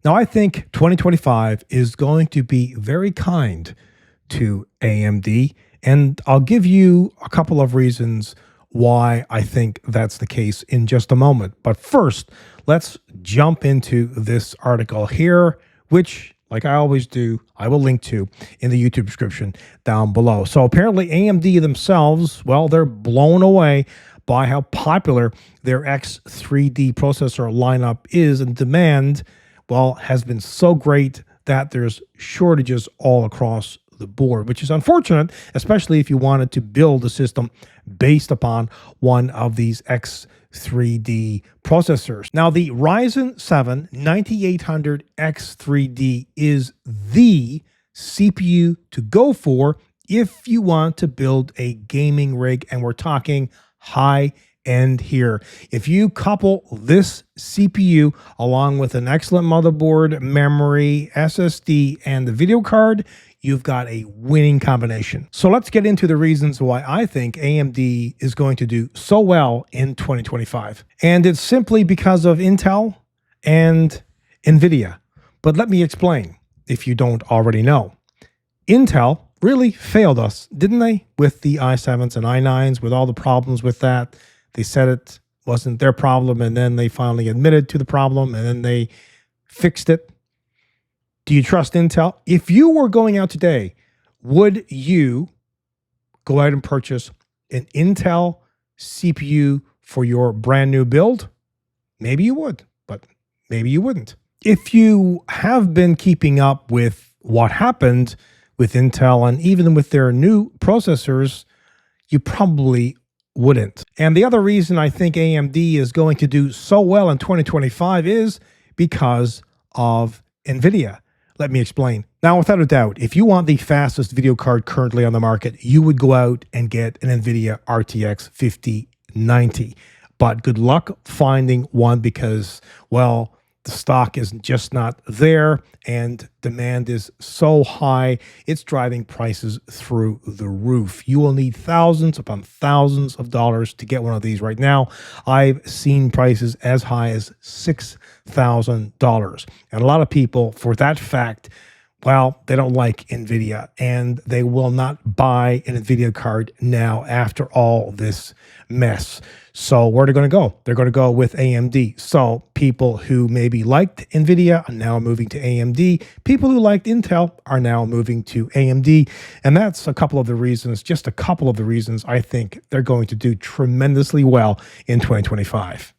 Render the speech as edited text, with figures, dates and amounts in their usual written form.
Now, I think 2025 is going to be very kind to AMD, and I'll give you a couple of reasons why I think that's the case in just a moment. But first, let's jump into this article here, which, like I always do, I will link to in the YouTube description down below. So apparently AMD themselves, well, they're blown away by how popular their X3D processor lineup is, and demand, well, has been so great that there's shortages all across the board, which is unfortunate, especially if you wanted to build a system based upon one of these X3D processors. Now, the Ryzen 7 9800 X3D is the CPU to go for if you want to build a gaming rig, and we're talking high end here. If you couple this CPU along with an excellent motherboard, memory, SSD, and the video card, you've got a winning combination. So let's get into the reasons why I think AMD is going to do so well in 2025. And it's simply because of Intel and NVIDIA. But let me explain if you don't already know. Intel really failed us, didn't they? With the i7s and i9s, with all the problems with that. They said it wasn't their problem, and then they finally admitted to the problem, and then they fixed it. Do you trust Intel? If you were going out today, would you go out and purchase an Intel CPU for your brand new build? Maybe you would, but maybe you wouldn't. If you have been keeping up with what happened with Intel and even with their new processors, you probably wouldn't. And the other reason I think AMD is going to do so well in 2025 is because of NVIDIA. Let me explain. Now, without a doubt, if you want the fastest video card currently on the market, you would go out and get an NVIDIA RTX 5090. But good luck finding one because, well, the stock is just not there and demand is so high, it's driving prices through the roof. You will need thousands upon thousands of dollars to get one of these right now. I've seen prices as high as $6,000. And a lot of people, for that fact, well, they don't like NVIDIA and they will not buy an NVIDIA card now after all this mess. So where are they going to go? They're going to go with AMD. So people who maybe liked NVIDIA are now moving to AMD. People who liked Intel are now moving to AMD. And that's a couple of the reasons, just a couple of the reasons I think they're going to do tremendously well in 2025.